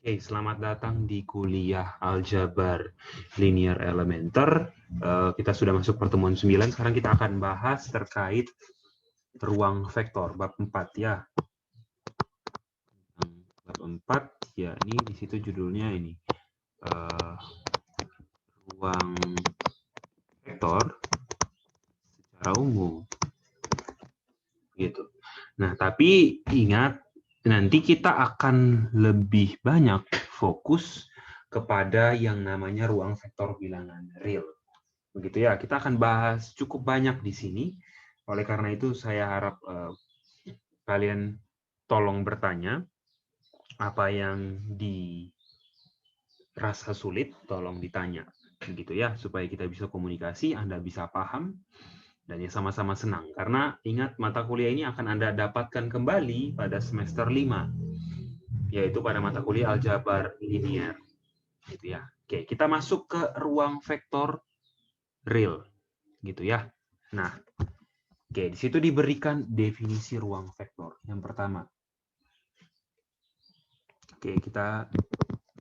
Oke, selamat datang di kuliah Aljabar Linear Elementer. Kita sudah masuk pertemuan 9. Sekarang kita akan bahas terkait ruang vektor, bab 4 ya. Bab 4, ya ini di situ judulnya ini. Ruang vektor secara umum. Gitu. Nah, tapi ingat, nanti kita akan lebih banyak fokus kepada yang namanya ruang vektor bilangan real. Begitu ya, kita akan bahas cukup banyak di sini. Oleh karena itu, saya harap kalian tolong bertanya apa yang dirasa sulit, tolong ditanya. Begitu ya, supaya kita bisa komunikasi, Anda bisa paham, dan ya sama-sama senang. Karena ingat, mata kuliah ini akan Anda dapatkan kembali pada semester 5, yaitu pada mata kuliah Aljabar Linear. Gitu ya. Oke, kita masuk ke ruang vektor real. Gitu ya. Nah, oke, di situ diberikan definisi ruang vektor. Yang pertama. Oke, kita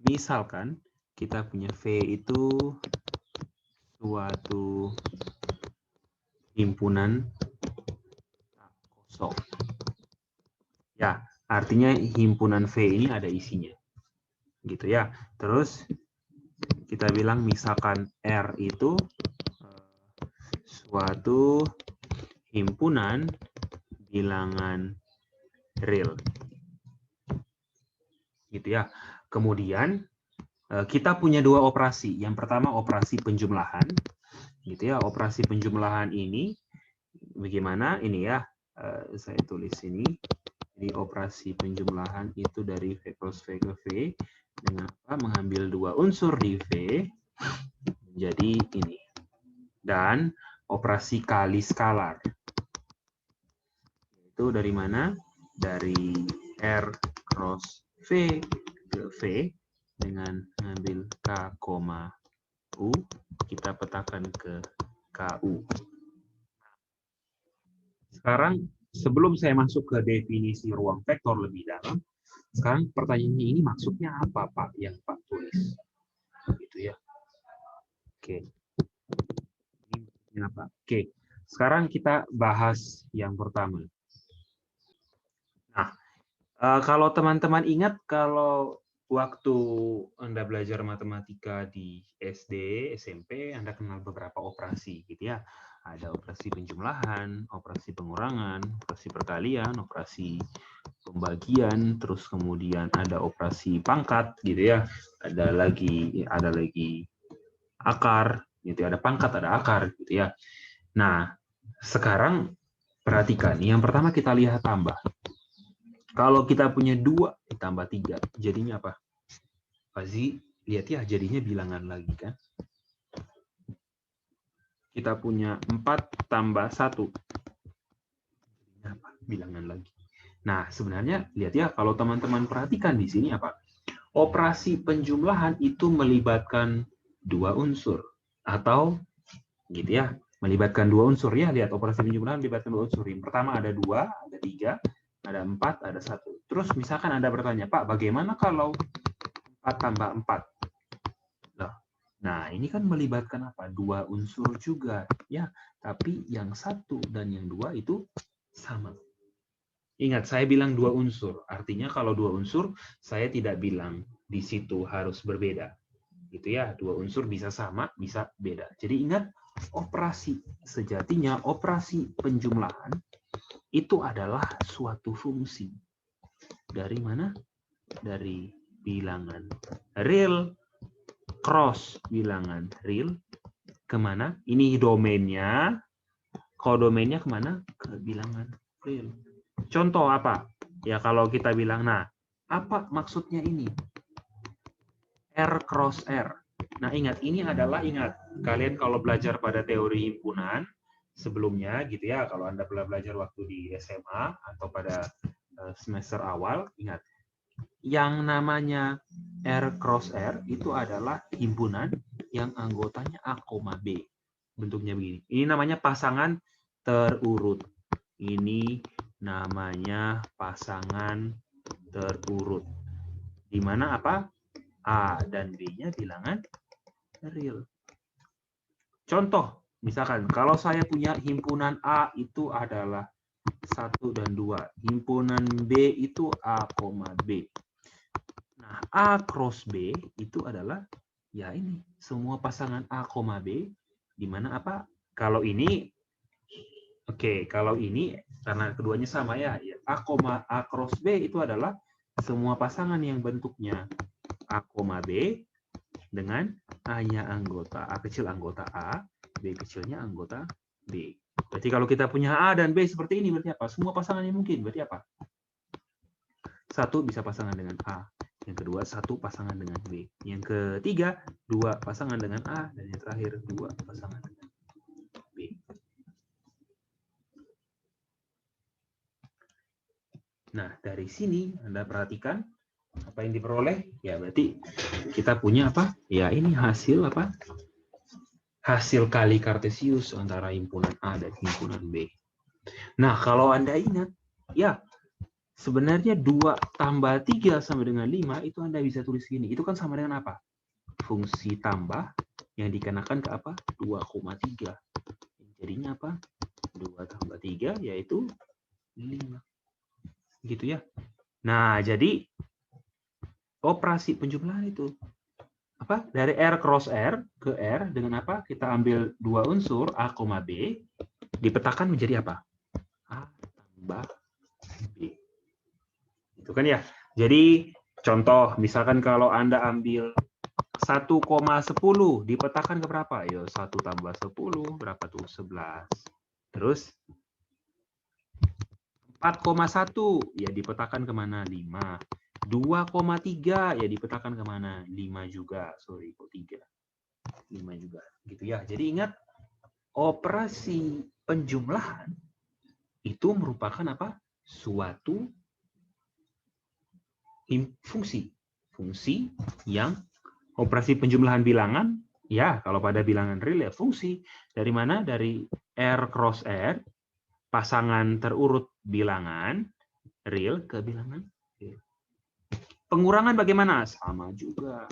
misalkan kita punya V itu suatu himpunan kosong. Ya, artinya himpunan V ini ada isinya. Gitu ya. Terus kita bilang misalkan R itu suatu himpunan bilangan real. Gitu ya. Kemudian kita punya dua operasi. Yang pertama operasi penjumlahan. Gitu ya. Operasi penjumlahan ini bagaimana? Ini ya. Saya tulis ini. Jadi operasi penjumlahan itu dari V cross V ke V dengan apa? Mengambil dua unsur di V menjadi ini. Dan operasi kali skalar. Itu dari mana? Dari R cross V ke V dengan mengambil K, U, kita petakan ke KU. Sekarang, sebelum saya masuk ke definisi ruang vektor lebih dalam, sekarang pertanyaannya ini maksudnya apa, Pak, yang Pak tulis? Gitu ya. Oke. Ini maksudnya apa? Oke. Sekarang kita bahas yang pertama. Nah, kalau teman-teman ingat, kalau waktu Anda belajar matematika di SD, SMP, Anda kenal beberapa operasi, gitu ya. Ada operasi penjumlahan, operasi pengurangan, operasi perkalian, operasi pembagian, terus kemudian ada operasi pangkat, gitu ya. Ada lagi akar, gitu ya. Ada pangkat, ada akar, gitu ya. Nah, sekarang perhatikan. Yang pertama kita lihat tambah. Kalau kita punya 2 ditambah 3, jadinya apa? Pasti lihat ya, jadinya bilangan lagi kan? Kita punya 4 tambah 1. Jadinya apa? Bilangan lagi. Nah, sebenarnya lihat ya, kalau teman-teman perhatikan di sini apa? Operasi penjumlahan itu melibatkan 2 unsur. Atau gitu ya, melibatkan 2 unsur ya. Lihat, operasi penjumlahan melibatkan 2 unsur. Yang pertama ada 2, ada 3, ada 4, ada 1. Terus misalkan Anda bertanya, Pak, bagaimana kalau 4 tambah 4? Nah, ini kan melibatkan apa? 2 unsur juga, ya. Tapi yang 1 dan yang 2 itu sama. Ingat, saya bilang 2 unsur. Artinya kalau 2 unsur, saya tidak bilang di situ harus berbeda. Gitu ya, 2 unsur bisa sama, bisa beda. Jadi ingat, operasi sejatinya, operasi penjumlahan itu adalah suatu fungsi. Dari mana? Dari bilangan real cross bilangan real kemana? Ini domainnya. Kodomainnya kemana? Ke bilangan real. Contoh apa? Ya kalau kita bilang, nah, apa maksudnya ini? R cross R. Nah ingat, ini adalah, ingat, kalian kalau belajar pada teori himpunan, sebelumnya gitu ya, kalau Anda belajar waktu di SMA atau pada semester awal, ingat, yang namanya R cross R itu adalah himpunan yang anggotanya A, B. Bentuknya begini. Ini namanya pasangan terurut. Ini namanya pasangan terurut. Di mana apa? A dan B-nya bilangan real. Contoh, misalkan kalau saya punya himpunan A itu adalah 1 dan 2. Himpunan B itu A, B. Nah, A cross B itu adalah ya ini, semua pasangan A, B, di mana apa? Kalau ini, oke, kalau ini karena keduanya sama ya, A cross B itu adalah semua pasangan yang bentuknya A, B dengan A-nya anggota, A kecil anggota A, B kecilnya anggota B. Berarti kalau kita punya A dan B seperti ini, berarti apa? Semua pasangan yang mungkin, berarti apa? Satu bisa pasangan dengan A. Yang kedua, satu pasangan dengan B. Yang ketiga, dua pasangan dengan A. Dan yang terakhir, dua pasangan dengan B. Nah, dari sini Anda perhatikan apa yang diperoleh. Ya, berarti kita punya apa? Ya, ini hasil apa? Hasil kali kartesius antara himpunan A dan himpunan B. Nah, kalau Anda ingat, ya, sebenarnya 2 tambah 3 sama dengan 5, itu Anda bisa tulis gini. Itu kan sama dengan apa? Fungsi tambah yang dikenakan ke apa? 2,3. Jadinya apa? 2 tambah 3 yaitu 5. Gitu ya. Nah, jadi operasi penjumlahan itu apa? Dari R cross R ke R dengan apa? Kita ambil 2 unsur A, B, dipetakan menjadi apa? A tambah B. Itu kan ya. Jadi contoh, misalkan kalau Anda ambil 1,10 dipetakan ke berapa? Yo, 1 tambah 10 berapa tuh? 11. Terus 4,1 ya dipetakan kemana? 5. 2,3 ya dipetakan kemana? 5 juga. Sorry, kok 3? 5 juga. Gitu ya. Jadi ingat, operasi penjumlahan itu merupakan apa? Suatu fungsi. Fungsi yang operasi penjumlahan bilangan, ya kalau pada bilangan real ya fungsi. Dari mana? Dari R cross R, pasangan terurut bilangan real ke bilangan real. Pengurangan bagaimana? Sama juga.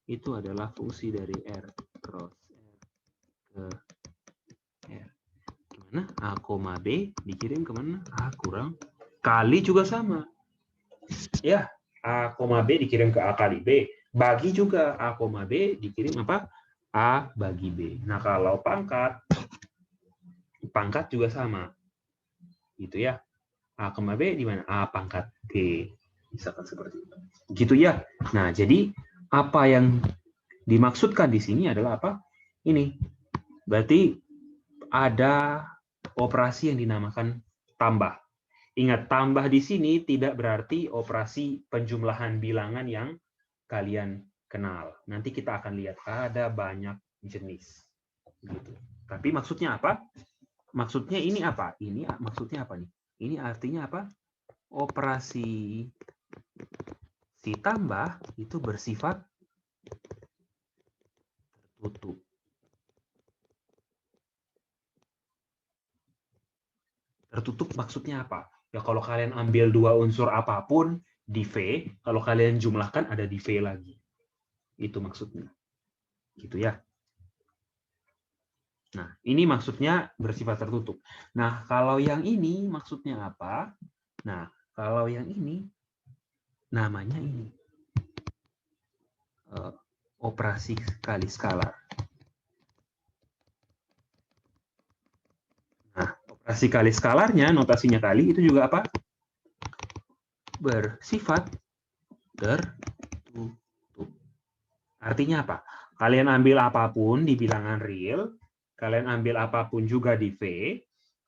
Itu adalah fungsi dari R cross R ke R. Gimana? A, B dikirim kemana? A kurang. Kali juga sama. Ya, A, B dikirim ke A kali B. Bagi juga A, B dikirim apa? A bagi B. Nah, kalau pangkat juga sama. Gitu ya. A, B di mana? A pangkat B. Misalkan seperti itu. Gitu ya. Nah, jadi apa yang dimaksudkan di sini adalah apa? Ini. Berarti ada operasi yang dinamakan tambah. Ingat, tambah di sini tidak berarti operasi penjumlahan bilangan yang kalian kenal. Nanti kita akan lihat ada banyak jenis. Gitu. Tapi maksudnya apa? Maksudnya ini apa? Ini maksudnya apa nih? Ini artinya apa? Operasi si tambah itu bersifat tertutup. Tertutup maksudnya apa? Ya kalau kalian ambil 2 unsur apapun di V, kalau kalian jumlahkan ada di V lagi. Itu maksudnya. Gitu ya. Nah, ini maksudnya bersifat tertutup. Nah, kalau yang ini maksudnya apa? Nah, kalau yang ini namanya ini. Operasi kali skalar. Nah, operasi kali skalarnya, notasinya kali, itu juga apa? Bersifat tertutup. Artinya apa? Kalian ambil apapun di bilangan real, kalian ambil apapun juga di V,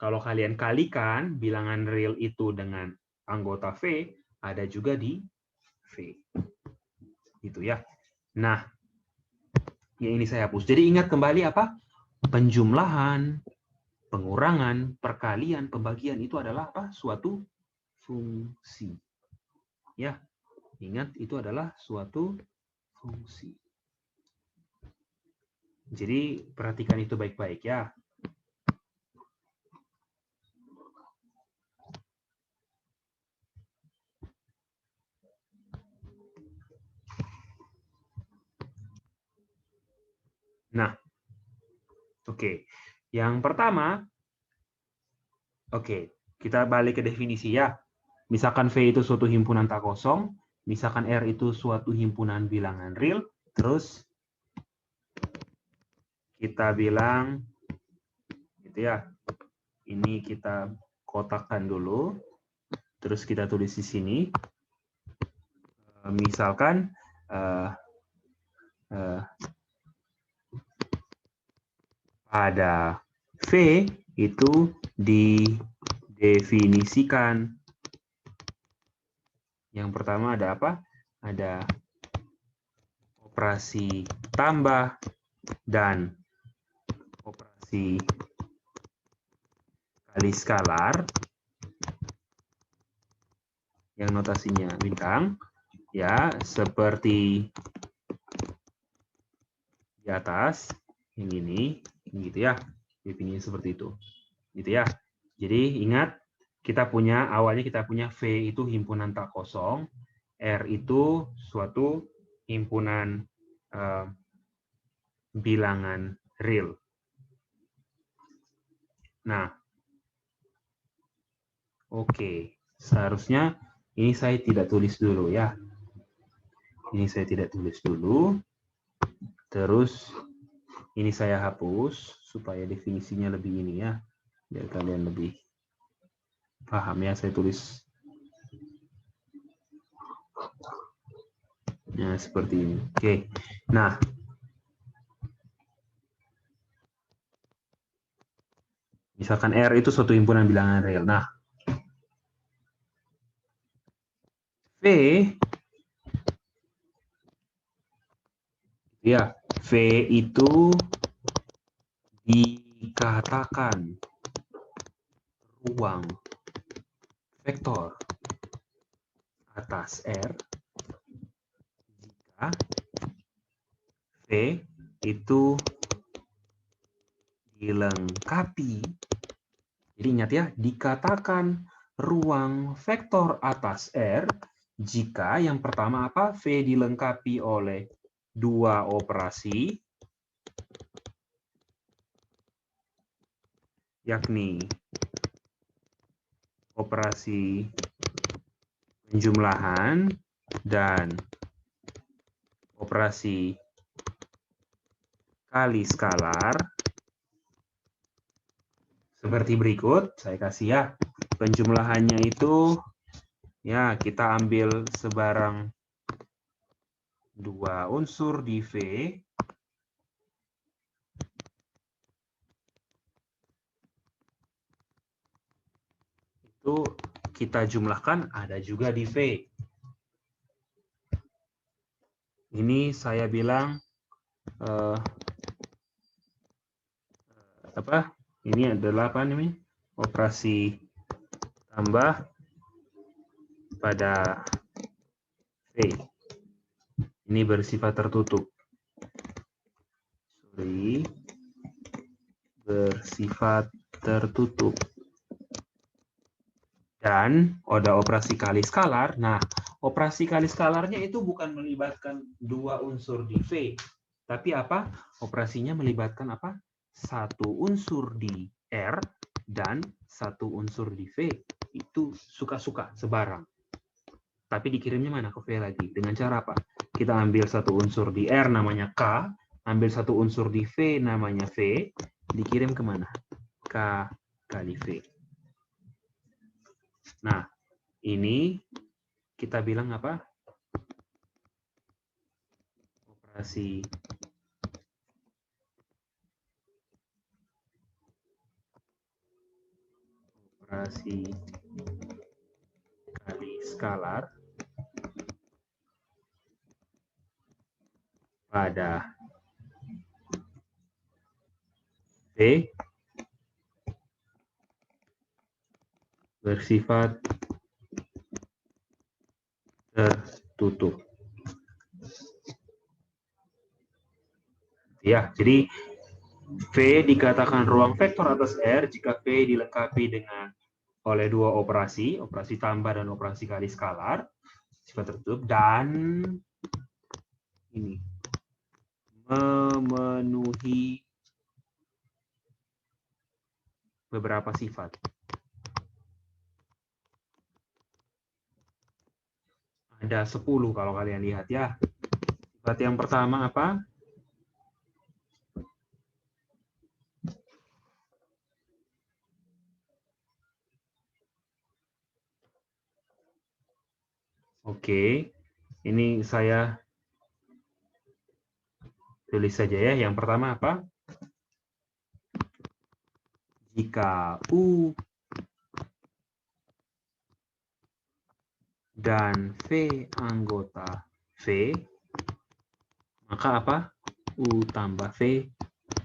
kalau kalian kalikan bilangan real itu dengan anggota V, ada juga di V. Gitu ya. Nah, yang ini saya hapus. Jadi ingat kembali apa? Penjumlahan, pengurangan, perkalian, pembagian itu adalah apa? Suatu fungsi. Ya, ingat itu adalah suatu fungsi. Jadi perhatikan itu baik-baik ya. Nah, oke. Yang pertama, oke, kita balik ke definisi ya. Misalkan V itu suatu himpunan tak kosong, misalkan R itu suatu himpunan bilangan real, terus kita bilang gitu ya. Ini kita kotakkan dulu, terus kita tulis di sini. Misalkan pada V itu didefinisikan. Yang pertama ada apa? Ada operasi tambah dan operasi kali skalar yang notasinya bintang, ya, seperti di atas, yang ini gitu ya, definisinya seperti itu, gitu ya. Jadi ingat, awalnya kita punya V itu himpunan tak kosong, R itu suatu himpunan bilangan real. Nah, oke, seharusnya ini saya tidak tulis dulu ya. Ini saya tidak tulis dulu. Terus ini saya hapus supaya definisinya lebih ini ya, biar kalian lebih paham ya. Saya tulis ya seperti ini. Oke. Nah, misalkan R itu suatu himpunan bilangan real. Nah, V ya, V itu dikatakan ruang vektor atas R jika V itu dilengkapi. Jadi ingat ya, dikatakan ruang vektor atas R jika yang pertama apa? V dilengkapi oleh dua operasi, yakni operasi penjumlahan dan operasi kali skalar. Seperti berikut, saya kasih ya. Penjumlahannya itu, ya kita ambil sebarang dua unsur di V. Itu kita jumlahkan ada juga di V. Ini saya bilang apa? Ini adalah apa namanya? Operasi tambah pada V. Ini bersifat tertutup. Bersifat tertutup. Dan ada operasi kali skalar. Nah, operasi kali skalarnya itu bukan melibatkan dua unsur di V, tapi apa? Operasinya melibatkan apa? Satu unsur di R dan satu unsur di V. Itu suka-suka, sebarang. Tapi dikirimnya mana ke V lagi? Dengan cara apa? Kita ambil satu unsur di R namanya K, ambil satu unsur di V namanya V, dikirim kemana? K kali V. Nah, ini kita bilang apa? Operasi kali skalar pada V bersifat tertutup. Ya, jadi V dikatakan ruang vektor atas R jika V dilengkapi dengan oleh dua operasi tambah dan operasi kali skalar, sifat tertutup, dan ini memenuhi beberapa sifat. Ada 10 kalau kalian lihat ya. Sifat yang pertama apa? Oke, ini saya tulis saja ya. Yang pertama apa? Jika U dan V anggota V, maka apa? U tambah V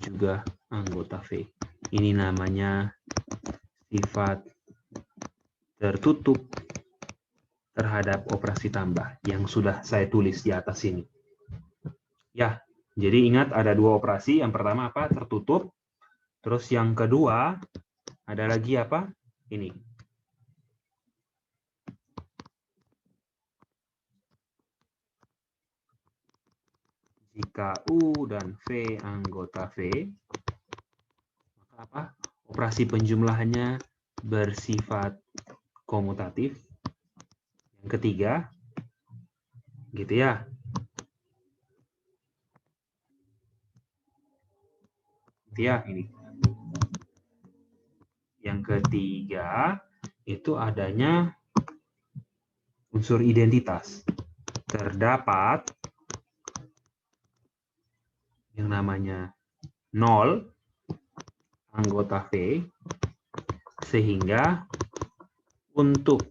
juga anggota V. Ini namanya sifat tertutup terhadap operasi tambah yang sudah saya tulis di atas ini. Ya, jadi ingat ada dua operasi. Yang pertama apa? Tertutup. Terus yang kedua ada lagi apa? Ini. Jika U dan V anggota V, maka apa? Operasi penjumlahannya bersifat komutatif. Yang ketiga, gitu ya. Gitu ya, ini. Yang ketiga, itu adanya unsur identitas. Terdapat yang namanya 0 anggota V, sehingga untuk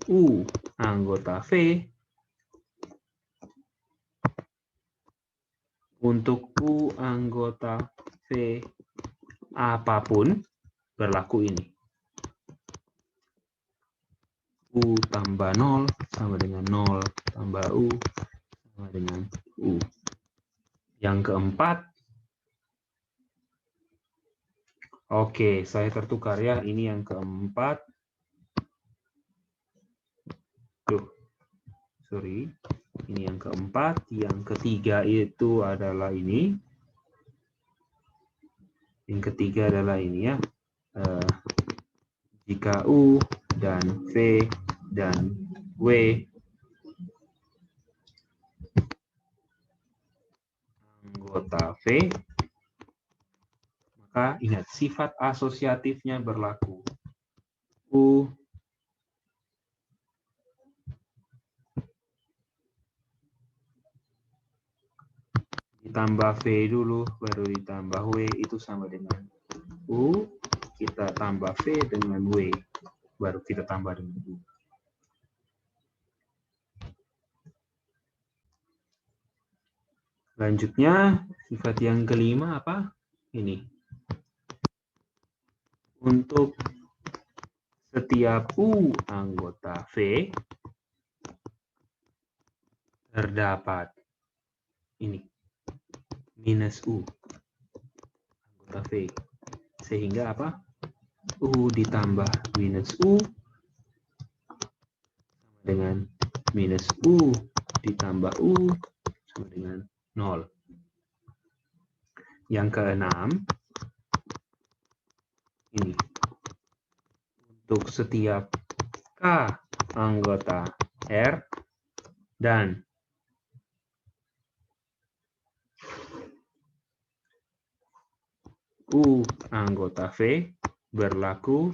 U anggota V, untuk U anggota V apapun berlaku ini. U tambah 0 sama dengan 0 tambah U sama dengan U. Yang keempat, oke, saya tertukar ya. Ini yang keempat. Sorry. Ini yang keempat. Yang ketiga itu adalah ini. Yang ketiga adalah ini ya. Jika U dan V dan W anggota V, maka ingat sifat asosiatifnya berlaku. U ditambah V dulu, baru ditambah W, itu sama dengan U, kita tambah V dengan W, baru kita tambah dengan U. Lanjutnya, sifat yang kelima apa? Ini. Untuk setiap U anggota V, terdapat ini, minus U anggota V. Sehingga apa? U ditambah minus U sama dengan minus U ditambah U sama dengan 0. Yang keenam, ini. Untuk setiap K anggota R dan U anggota V berlaku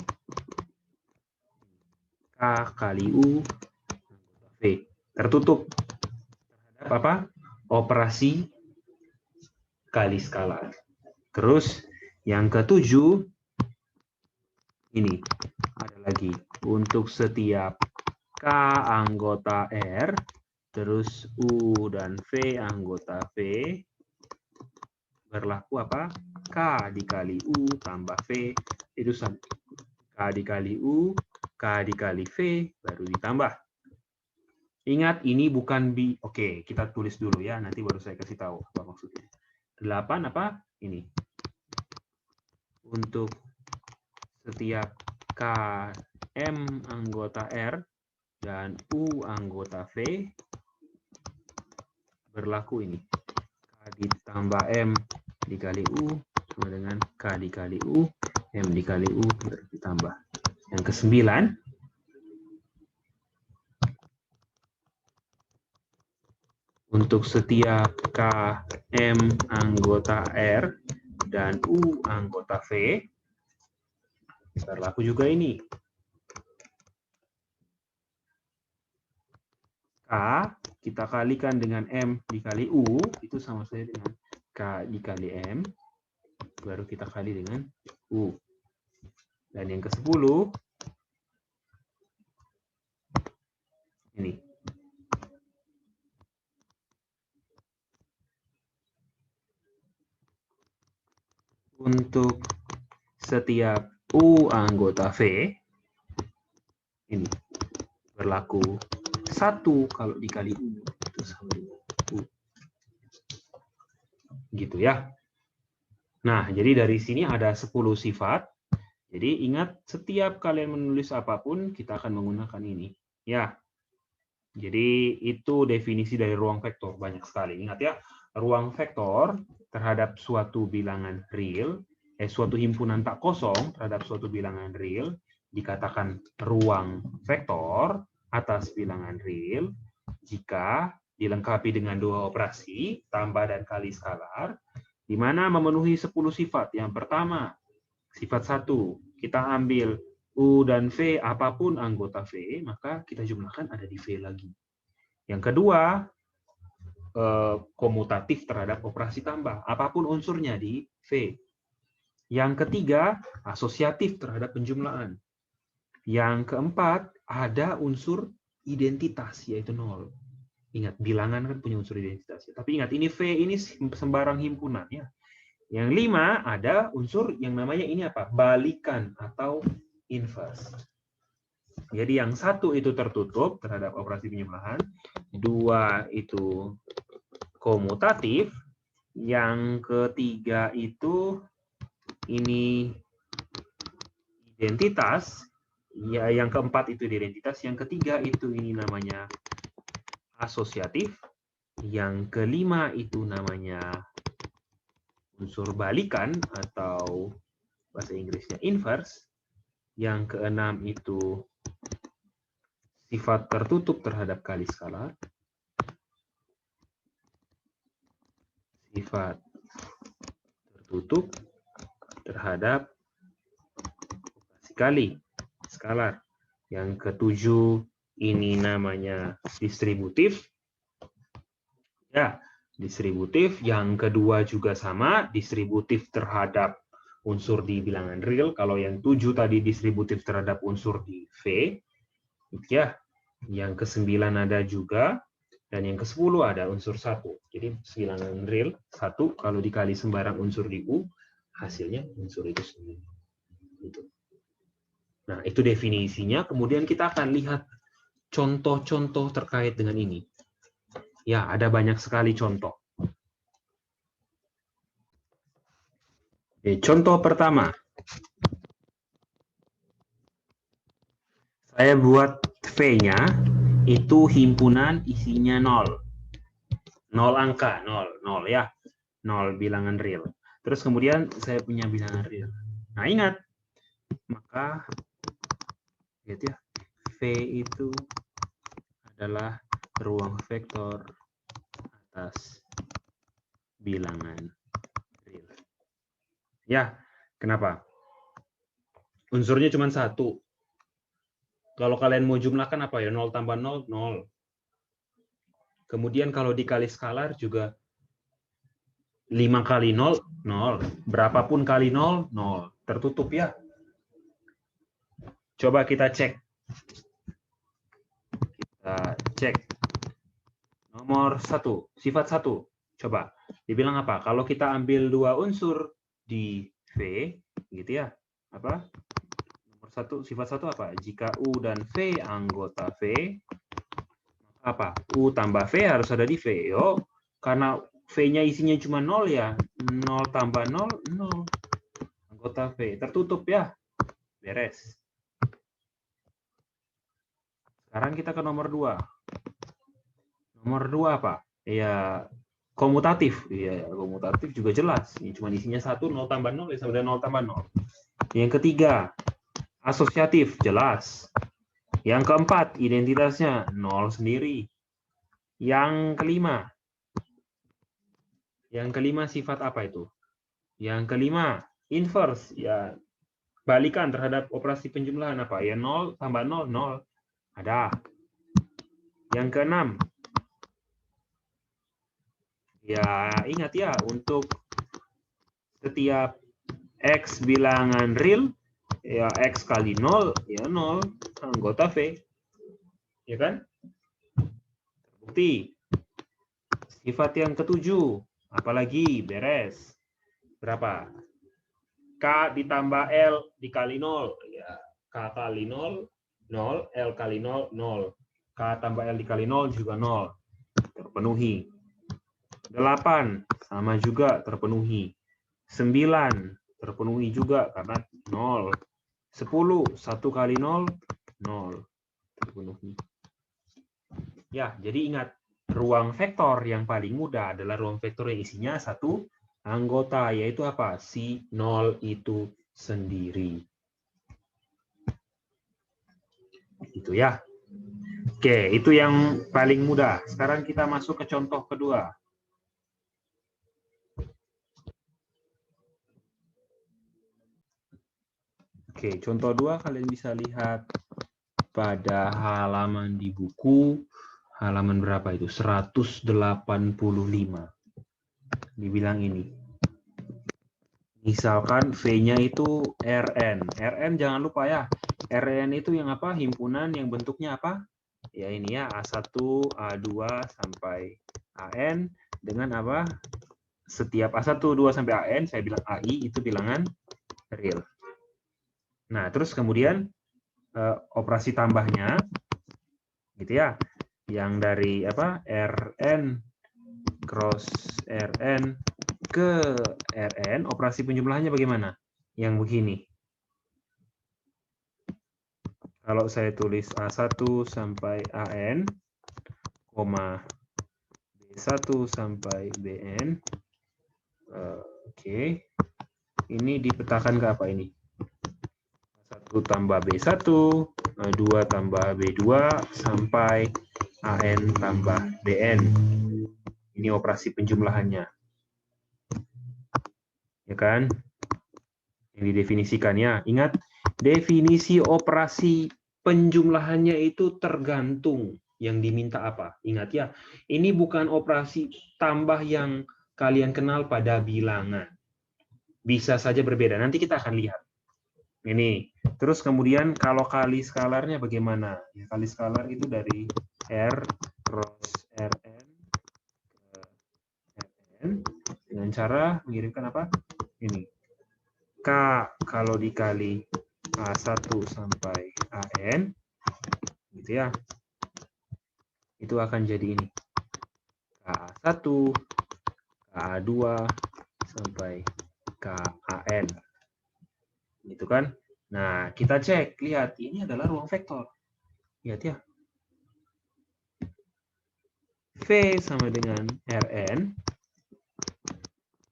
K kali U anggota V. Tertutup terhadap apa? Operasi kali skalar. Terus yang ketujuh, ini ada lagi. Untuk setiap K anggota R, terus U dan V anggota V, berlaku apa? K dikali U tambah V, itu sama. K dikali U, K dikali V, baru ditambah. Ingat, ini bukan B. Oke, kita tulis dulu ya, nanti baru saya kasih tahu apa maksudnya. 8 apa? Ini. Untuk setiap KM anggota R dan U anggota V, berlaku ini. K ditambah M dikali U sama dengan K dikali U, M dikali U ditambah. Yang ke-9, untuk setiap K, M anggota R, dan U anggota V, berlaku juga ini. K kita kalikan dengan M dikali U, itu sama saja dengan K dikali M, baru kita kali dengan U. Dan yang ke-10, ini. Untuk setiap U anggota V, ini berlaku 1 kalau dikali U, itu sama dengan U. Gitu ya. Nah, jadi dari sini ada 10 sifat. Jadi ingat, setiap kalian menulis apapun, kita akan menggunakan ini. Ya. Jadi itu definisi dari ruang vektor, banyak sekali. Ingat ya, ruang vektor terhadap suatu bilangan real, suatu himpunan tak kosong terhadap suatu bilangan real, dikatakan ruang vektor atas bilangan real jika dilengkapi dengan dua operasi, tambah dan kali skalar, di mana memenuhi 10 sifat. Yang pertama, sifat 1, kita ambil U dan V, apapun anggota V, maka kita jumlahkan ada di V lagi. Yang kedua, komutatif terhadap operasi tambah, apapun unsurnya di V. Yang ketiga, asosiatif terhadap penjumlahan. Yang keempat, ada unsur identitas, yaitu 0. Ingat, bilangan kan punya unsur identitas. Tapi ingat, ini V ini sembarang himpunan. Ya. Yang 5, ada unsur yang namanya ini apa? Balikan atau inverse. Jadi yang 1 itu tertutup terhadap operasi penjumlahan, 2 itu komutatif, yang ketiga itu ini identitas, ya yang keempat itu identitas, yang ketiga itu ini namanya asosiatif, yang kelima itu namanya unsur balikan atau bahasa Inggrisnya inverse, yang keenam itu sifat tertutup terhadap kali skalar, sifat tertutup terhadap operasi kali skalar. Yang ketujuh ini namanya distributif. Ya, distributif. Yang kedua juga sama, distributif terhadap unsur di bilangan real. Kalau yang 7 tadi distributif terhadap unsur di V. Ya, yang ke-9 ada juga, dan yang ke-10 ada unsur 1. Jadi bilangan real 1 kalau dikali sembarang unsur di U, hasilnya unsur itu sendiri. Gitu. Nah, itu definisinya. Kemudian kita akan lihat contoh-contoh terkait dengan ini. Ya, ada banyak sekali contoh. Oke, contoh pertama. Saya buat V-nya, itu himpunan isinya 0. 0 angka, 0 ya. 0 bilangan real. Terus kemudian saya punya bilangan real. Nah, ingat. Maka, lihat ya, V itu adalah ruang vektor atas bilangan real. Ya, kenapa? Unsurnya cuma 1. Kalau kalian mau jumlahkan apa ya? 0 tambah 0, 0. Kemudian kalau dikali skalar juga 5 kali 0, 0. Berapapun kali 0, 0. Tertutup ya. Coba kita cek. Kita cek. Nomor 1, sifat 1. Coba, dibilang apa? Kalau kita ambil dua unsur di V, gitu ya. Apa? Nomor 1, sifat 1 apa? Jika U dan V anggota V, apa? U tambah V harus ada di V. Yo, karena V-nya isinya cuma 0 ya. 0 tambah 0, 0. Anggota V. Tertutup ya. Beres. Sekarang kita ke nomor 2. Nomor 2 apa? Ya, Komutatif, iya, komutatif juga jelas. Ini cuma isinya 1, 0 tambah 0, ya sama dengan 0 tambah 0. Yang ketiga, asosiatif, jelas. Yang keempat, identitasnya 0 sendiri. Yang kelima sifat apa itu? Yang kelima, inverse, ya balikan terhadap operasi penjumlahan apa? Ya 0 tambah 0, 0. Ada. Yang keenam, ya ingat ya, untuk setiap X bilangan real, ya X kali 0, ya 0, anggota V. Ya kan? Terbukti. Sifat yang ketujuh, apalagi beres. Berapa? K ditambah L dikali 0. Ya, K kali 0, 0. L kali 0, 0. K tambah L dikali 0 juga 0. Terpenuhi. 8, sama juga terpenuhi. 9, terpenuhi juga karena 0. 10, 1 kali 0, 0. Terpenuhi. Ya, jadi ingat, ruang vektor yang paling mudah adalah ruang vektor yang isinya 1 anggota, yaitu apa? Si 0 itu sendiri. Itu ya. Oke, itu yang paling mudah. Sekarang kita masuk ke contoh kedua. Oke, contoh 2 kalian bisa lihat pada halaman di buku, halaman berapa itu? 185. Dibilang ini. Misalkan V-nya itu Rn. Rn jangan lupa ya. Rn itu yang apa? Himpunan yang bentuknya apa? Ya ini ya, A1, A2 sampai AN dengan apa? Setiap A1, 2 sampai AN saya bilang AI itu bilangan real. Nah, terus kemudian operasi tambahnya gitu ya. Yang dari apa? Rn cross Rn ke Rn, operasi penjumlahannya bagaimana? Yang begini. Kalau saya tulis A1 sampai AN, B1 sampai BN, oke. Ini dipetakan ke apa ini? A1 tambah B1, 2 tambah B2, sampai AN tambah BN. Ini operasi penjumlahannya. Ya kan? Yang didefinisikan ya. Ingat, definisi operasi penjumlahannya itu tergantung yang diminta apa. Ingat ya, ini bukan operasi tambah yang kalian kenal pada bilangan. Bisa saja berbeda. Nanti kita akan lihat. Ini. Terus kemudian kalau kali skalarnya bagaimana? Ya, kali skalar itu dari R cross Rn ke Rn dengan cara mengirimkan apa? Ini. K kalau dikali A1 sampai AN, gitu ya. Itu akan jadi ini. KA1, KA2, sampai KAN. Gitu kan? Nah, kita cek. Lihat, ini adalah ruang vektor. Lihat ya. V sama dengan Rn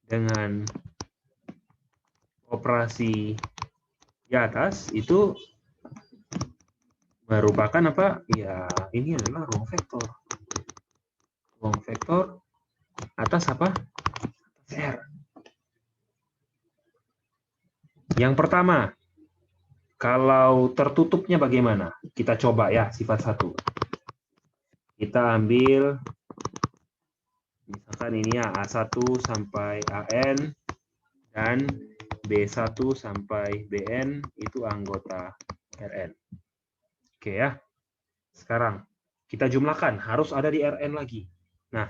dengan operasi di atas itu merupakan apa? Ya, ini adalah ruang vektor. Ruang vektor atas apa? Atas R. Yang pertama, kalau tertutupnya bagaimana? Kita coba ya, sifat 1. Kita ambil, misalkan ini ya, A1 sampai AN, dan B1 sampai BN, itu anggota Rn. Oke ya. Sekarang, kita jumlahkan, harus ada di Rn lagi. Nah,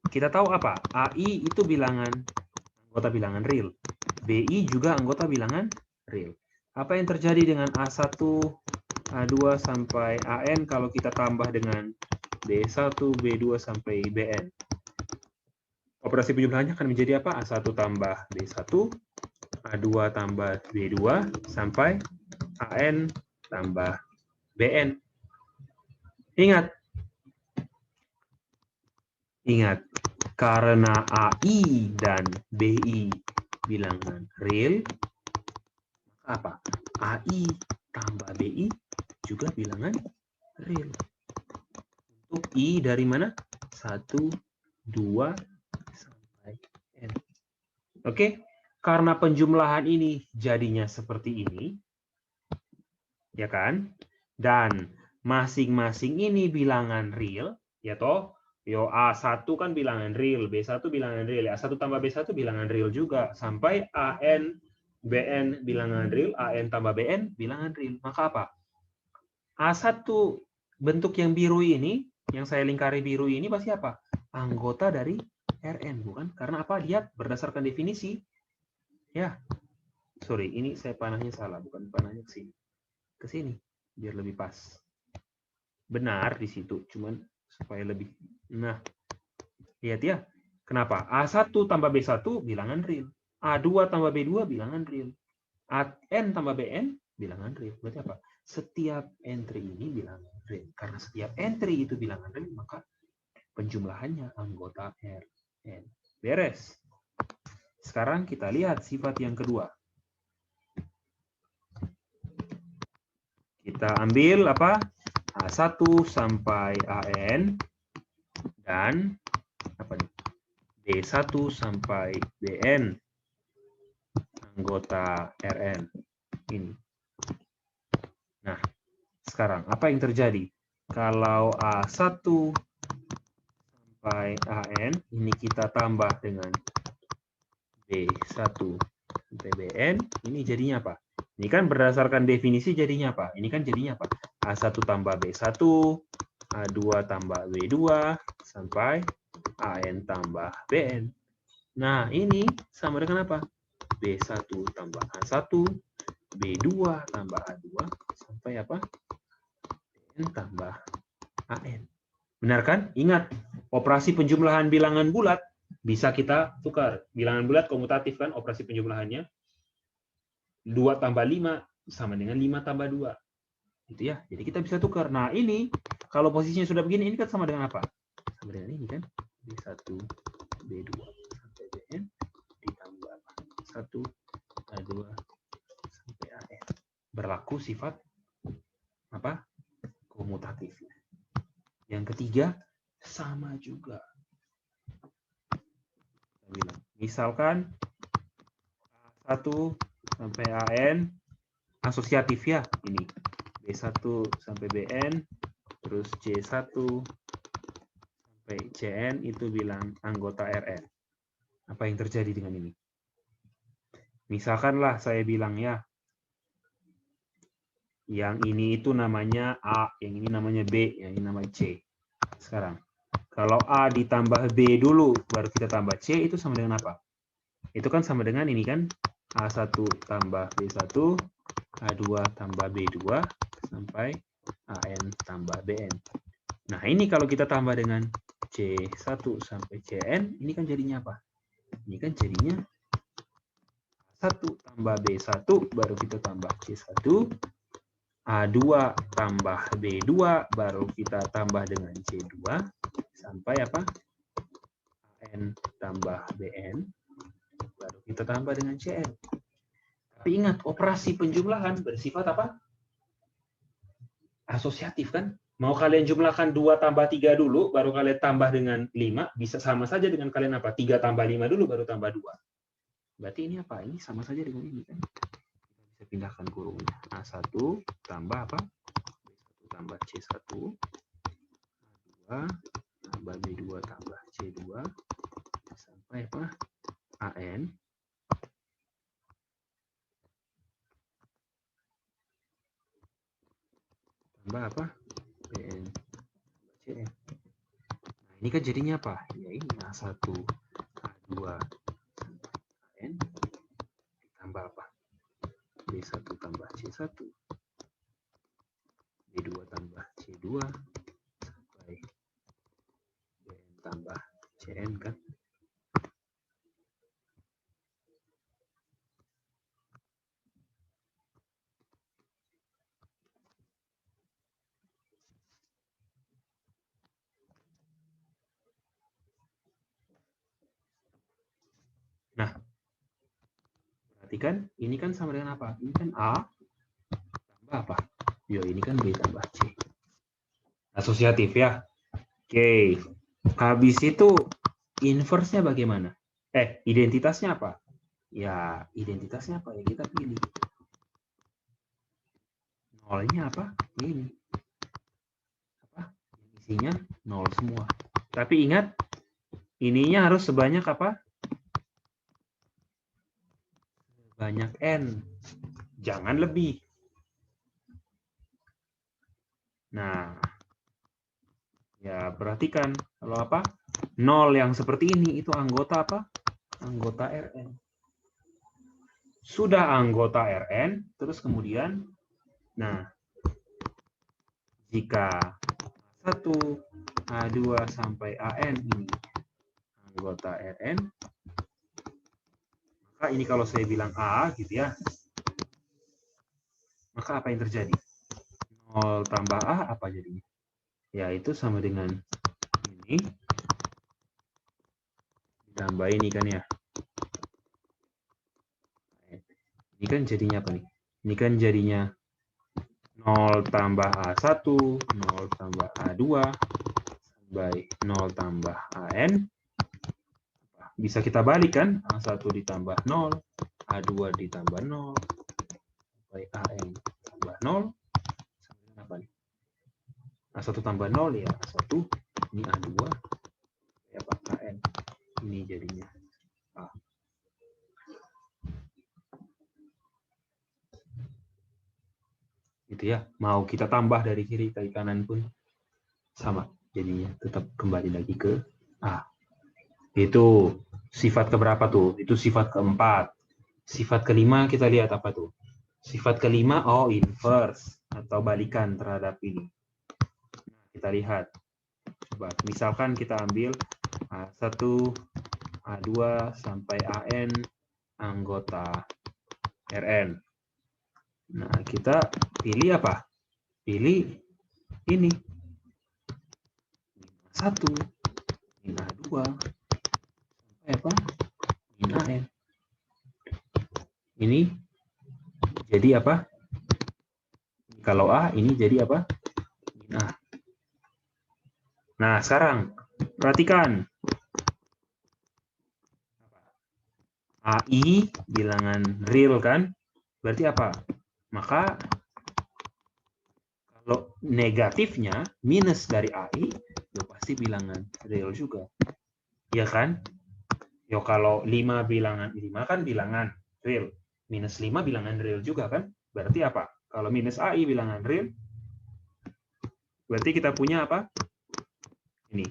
kita tahu apa? AI itu bilangan, anggota bilangan real. BI juga anggota bilangan real. Apa yang terjadi dengan A1, A2 sampai AN kalau kita tambah dengan B1, B2 sampai BN? Operasi penjumlahannya akan menjadi apa? A1 tambah B1, A2 tambah B2, sampai AN tambah BN. Ingat, Ingat, karena AI dan BI bilangan real, apa? AI tambah BI juga bilangan real. Untuk I dari mana? 1, 2, sampai N. Oke, karena penjumlahan ini jadinya seperti ini, ya kan? Dan masing-masing ini bilangan real, ya toh? Yo A1 kan bilangan real, B1 bilangan real, A1 tambah B1 bilangan real juga, sampai AN, BN bilangan real, AN tambah BN bilangan real. Maka apa? A1 bentuk yang biru ini, yang saya lingkari biru ini pasti apa? Anggota dari Rn, bukan? Karena apa? Lihat berdasarkan definisi. Ya, sorry, ini saya panahnya salah, bukan panahnya ke sini. Ke sini, biar lebih pas. Benar di situ, cuman supaya lebih. Nah, lihat ya. Kenapa? A1 tambah B1 bilangan real. A2 tambah B2 bilangan real. AN tambah BN bilangan real. Berarti apa? Setiap entry ini bilangan real. Karena setiap entry itu bilangan real, maka penjumlahannya anggota Rn. Beres. Sekarang kita lihat sifat yang kedua. Kita ambil apa? A1 sampai AN dan apa nih? B1 sampai BN anggota Rn. Ini. Nah, sekarang apa yang terjadi? Kalau A1 sampai AN, ini kita tambah dengan B1 sampai BN, ini jadinya apa? Ini kan berdasarkan definisi jadinya apa? Ini kan jadinya apa? A1 tambah B1, A2 tambah B2, sampai AN tambah BN. Nah, ini sama dengan apa? B1 tambah A1, B2 tambah A2, sampai apa? BN tambah AN. Benar kan? Ingat, operasi penjumlahan bilangan bulat bisa kita tukar. Bilangan bulat komutatif kan operasi penjumlahannya. 2 tambah 5 sama dengan 5 tambah 2. Gitu ya. Jadi kita bisa tukar. Nah, ini kalau posisinya sudah begini, ini kan sama dengan apa? Sama dengan ini kan. B1, B2 sampai BN ditambah 1, A2 sampai AN. Berlaku sifat apa? Komutatif. Yang ketiga, sama juga. Misalkan A1 sampai AN asosiatif ya ini. B1 sampai BN terus C1 sampai CN itu bilang anggota Rn. Apa yang terjadi dengan ini? Misalkanlah saya bilang ya, yang ini itu namanya A, yang ini namanya B, yang ini namanya C. Sekarang, kalau A ditambah B dulu, baru kita tambah C, itu sama dengan apa? Itu kan sama dengan ini kan, A1 tambah B1, A2 tambah B2, sampai AN tambah BN. Nah, ini kalau kita tambah dengan C1 sampai CN, ini kan jadinya apa? Ini kan jadinya 1 tambah B1, baru kita tambah C1, A2 tambah B2, baru kita tambah dengan C2, sampai apa? AN tambah BN, baru kita tambah dengan CN. Tapi ingat, operasi penjumlahan bersifat apa? Asosiatif kan? Mau kalian jumlahkan 2 tambah 3 dulu, baru kalian tambah dengan 5, bisa sama saja dengan kalian apa? 3 tambah 5 dulu, baru tambah 2. Berarti ini apa? Ini sama saja dengan ini kan? Kita bisa pindahkan kurungnya. A1 tambah apa? B1 tambah C1, A2 tambah B2 tambah C2, sampai apa? AN tambah apa? BN tambah CN. Nah, ini kan jadinya apa? Ya ini A1, A2, AN ditambah apa? B1 tambah C1, B2 tambah C2, sampai BN tambah CN kan? Perhatikan, ini kan sama dengan apa? Ini kan A tambah apa? Yo, ini kan B tambah C. Asosiatif ya. Oke. Habis itu inverse-nya bagaimana? Identitasnya apa? Ya, identitasnya apa? Ya kita pilih. Nolnya apa? Ini. Apa? Isinya nol semua. Tapi ingat, ininya harus sebanyak apa? Banyak N. Jangan lebih. Nah, ya perhatikan. Kalau apa? Nol yang seperti ini, itu anggota apa? Anggota Rn. Sudah anggota Rn, terus kemudian, nah, jika A1, A2, sampai AN ini anggota Rn, maka ini kalau saya bilang A, gitu ya, maka apa yang terjadi? 0 tambah A, apa jadinya? Ya, itu sama dengan ini, ditambah ini kan ya. Ini kan jadinya apa nih? Ini kan jadinya 0 tambah A1, 0 tambah A2, sampai 0 tambah AN. Bisa kita balik kan? A1 ditambah 0, A2 ditambah 0, sampai AN tambah 0. Sama dengan apa nih? A1 tambah 0 ya A1, ini A2, ya Pak AN. Ini jadinya A. Gitu ya. Mau kita tambah dari kiri ke kanan pun sama. Jadinya tetap kembali lagi ke A. Itu sifat keberapa tuh? Itu sifat keempat. Sifat kelima kita lihat apa tuh? Sifat kelima, inverse atau balikan terhadap ini. Nah, kita lihat. Coba, misalkan kita ambil A1, A2, sampai AN anggota Rn. Nah, kita pilih apa? Pilih ini. Min A1, min A2, sampai apa? Min AN. Ini jadi apa? Kalau A, ini jadi apa? Min A. Nah, sekarang perhatikan. AI bilangan real kan? Berarti apa? Maka kalau negatifnya minus dari AI, ya pasti bilangan real juga. Ya kan? Yo kalau 5 bilangan 5 kan bilangan real. Minus 5 bilangan real juga kan? Berarti apa? Kalau minus AI bilangan real, berarti kita punya apa? Ini.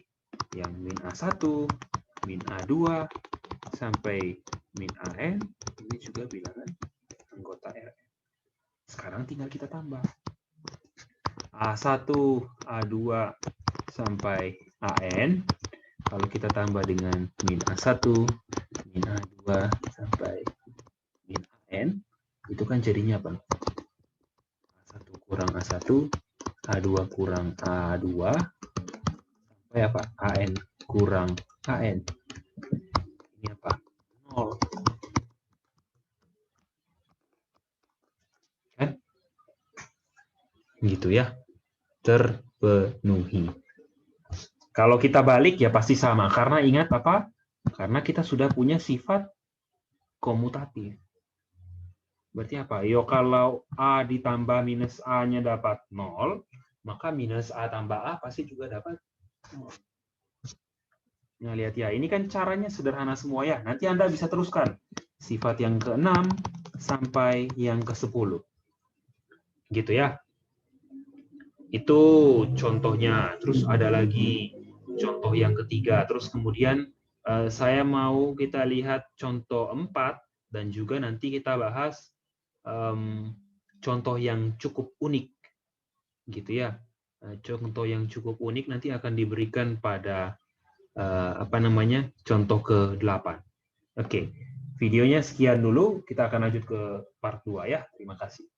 Yang min A1, min A2, sampai min AN, ini juga bilangan anggota Rn. Sekarang tinggal kita tambah. A1, A2, sampai AN, kalau kita tambah dengan min A1, min A2, sampai min AN, itu kan jadinya apa? A1 kurang A1, A2 kurang A2, sampai apa? AN kurang AN. Ini apa? 0. Kan? Gitu ya. Terpenuhi. Kalau kita balik ya pasti sama. Karena ingat apa? Karena kita sudah punya sifat komutatif. Berarti apa? Yo kalau A ditambah minus A-nya dapat 0, maka minus A tambah A pasti juga dapat 0. Nah, lihat ya. Ini kan caranya sederhana semua ya. Nanti Anda bisa teruskan. Sifat yang ke-6 sampai yang ke-10. Gitu ya. Itu contohnya. Terus ada lagi contoh yang ketiga. Terus kemudian saya mau kita lihat contoh 4 dan juga nanti kita bahas contoh yang cukup unik. Gitu ya. Contoh yang cukup unik nanti akan diberikan pada contoh ke-8. Oke. Videonya sekian dulu. Kita akan lanjut ke part 2 ya. Terima kasih.